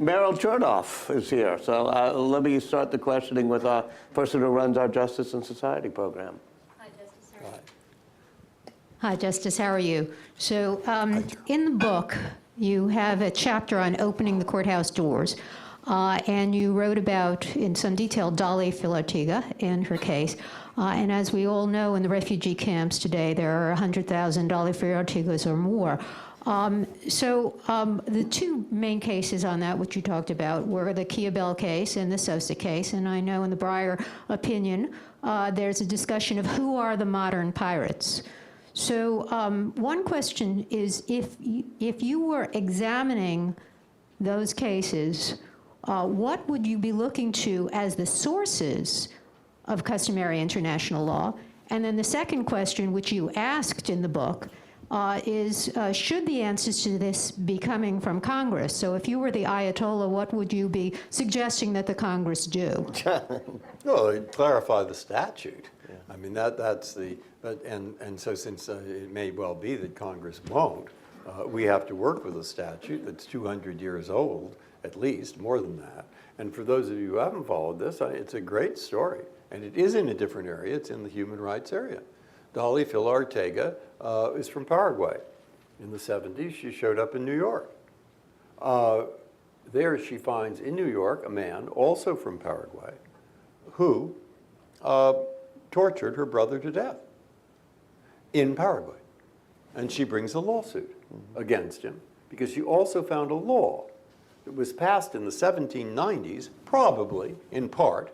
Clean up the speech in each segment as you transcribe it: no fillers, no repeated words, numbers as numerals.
Meryl Chertoff is here. So let me start the questioning with our person who runs our Justice and Society program. Hi, Justice. How are you? Hi, Justice. How are you? So in the book, you have a chapter on opening the courthouse doors. And you wrote about, in some detail, Dolly Filártiga and her case. And as we all know, in the refugee camps today, there are 100,000 Dolly Filártigas or more. The two main cases on that, which you talked about, were the Kia Bell case and the Sosa case. And I know in the Breyer opinion, there's a discussion of who are the modern pirates. So one question is, if you were examining those cases, what would you be looking to as the sources of customary international law? And then the second question, which you asked in the book, is should the answers to this be coming from Congress? So if you were the Ayatollah, what would you be suggesting that the Congress do? Well, clarify the statute. Yeah. I mean, that's the, and so since it may well be that Congress won't, we have to work with a statute that's 200 years old, at least, more than that. And for those of you who haven't followed this, it's a great story. And it is in a different area. It's in the human rights area. Dolly Filártiga is from Paraguay. In the 70s, she showed up in New York. There she finds in New York a man, also from Paraguay, who tortured her brother to death in Paraguay. And she brings a lawsuit against him because she also found a law that was passed in the 1790s, probably in part,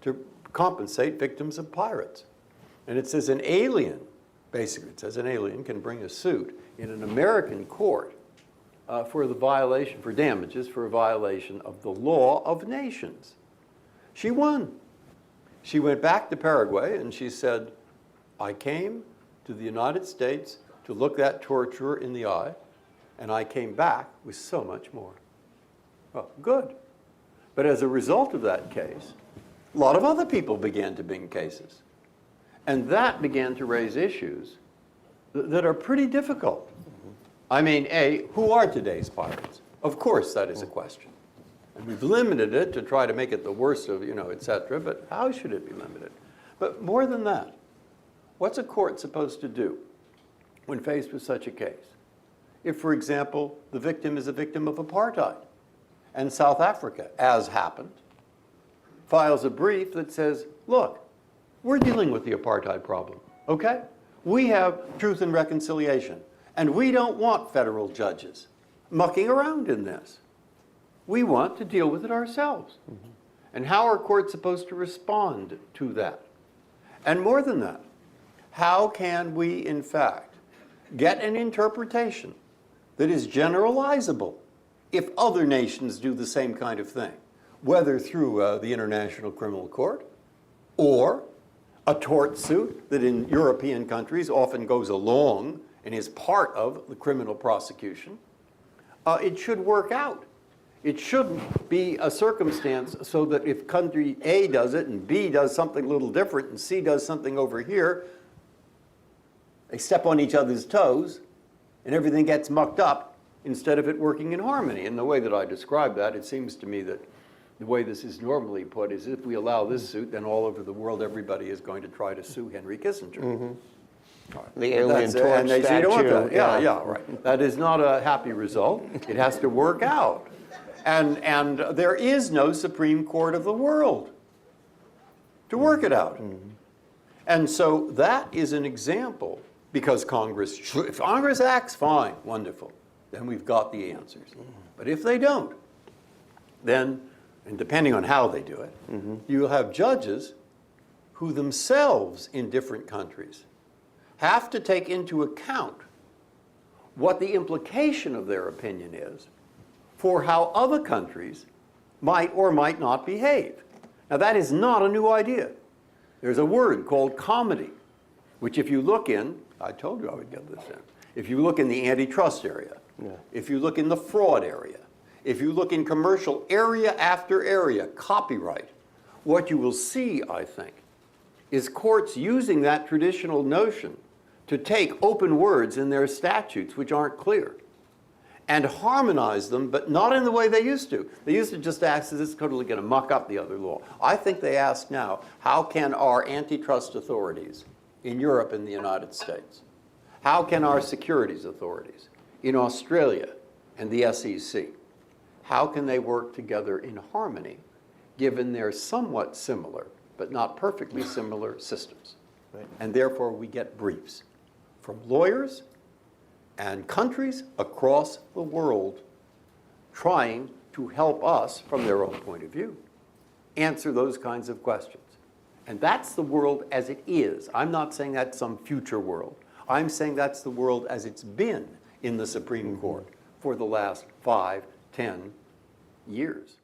to compensate victims of pirates. And it says an alien, basically it says an alien can bring a suit in an American court for the violation, for damages for a violation of the law of nations. She won. She went back to Paraguay and she said, I came to the United States to look that torturer in the eye, and I came back with so much more. Well, good. But as a result of that case, a lot of other people began to bring cases. And that began to raise issues that are pretty difficult. I mean, who are today's pirates? Of course, that is a question. And we've limited it to try to make it the worst of, et cetera, but how should it be limited? But more than that, what's a court supposed to do when faced with such a case? If, for example, the victim is a victim of apartheid, and South Africa, as happened, files a brief that says, look, we're dealing with the apartheid problem, okay? We have truth and reconciliation, and we don't want federal judges mucking around in this. We want to deal with it ourselves. Mm-hmm. And how are courts supposed to respond to that? And more than that, how can we, in fact, get an interpretation that is generalizable if other nations do the same kind of thing, whether through the International Criminal Court or a tort suit that in European countries often goes along and is part of the criminal prosecution? It should work out. It shouldn't be a circumstance so that if country A does it and B does something a little different and C does something over here, they step on each other's toes and everything gets mucked up instead of it working in harmony. And the way that I describe that, it seems to me that the way this is normally put is if we allow this suit, then all over the world everybody is going to try to sue Henry Kissinger. Mm-hmm. Right. The alien tort statute. Yeah, right. That is not a happy result. It has to work out. And there is no Supreme Court of the world to work it out. Mm-hmm. And so that is an example, because Congress, if Congress acts, fine, wonderful. Then we've got the answers. Mm-hmm. But if they don't, then, and depending on how they do it, mm-hmm. you'll have judges who themselves in different countries have to take into account what the implication of their opinion is for how other countries might or might not behave. Now that is not a new idea. There's a word called comedy, which if you look in, I told you I would get this in, if you look in the antitrust area, if you look in the fraud area, if you look in commercial area after area, copyright, what you will see, I think, is courts using that traditional notion to take open words in their statutes which aren't clear and harmonize them, but not in the way they used to. They used to just ask, is this totally going to muck up the other law? I think they ask now, how can our antitrust authorities in Europe and the United States, how can our securities authorities in Australia and the SEC, how can they work together in harmony, given their somewhat similar, but not perfectly similar systems? Right. And therefore, we get briefs from lawyers and countries across the world trying to help us, from their own point of view, answer those kinds of questions. And that's the world as it is. I'm not saying that's some future world. I'm saying that's the world as it's been in the Supreme Court for the last 5, 10 years.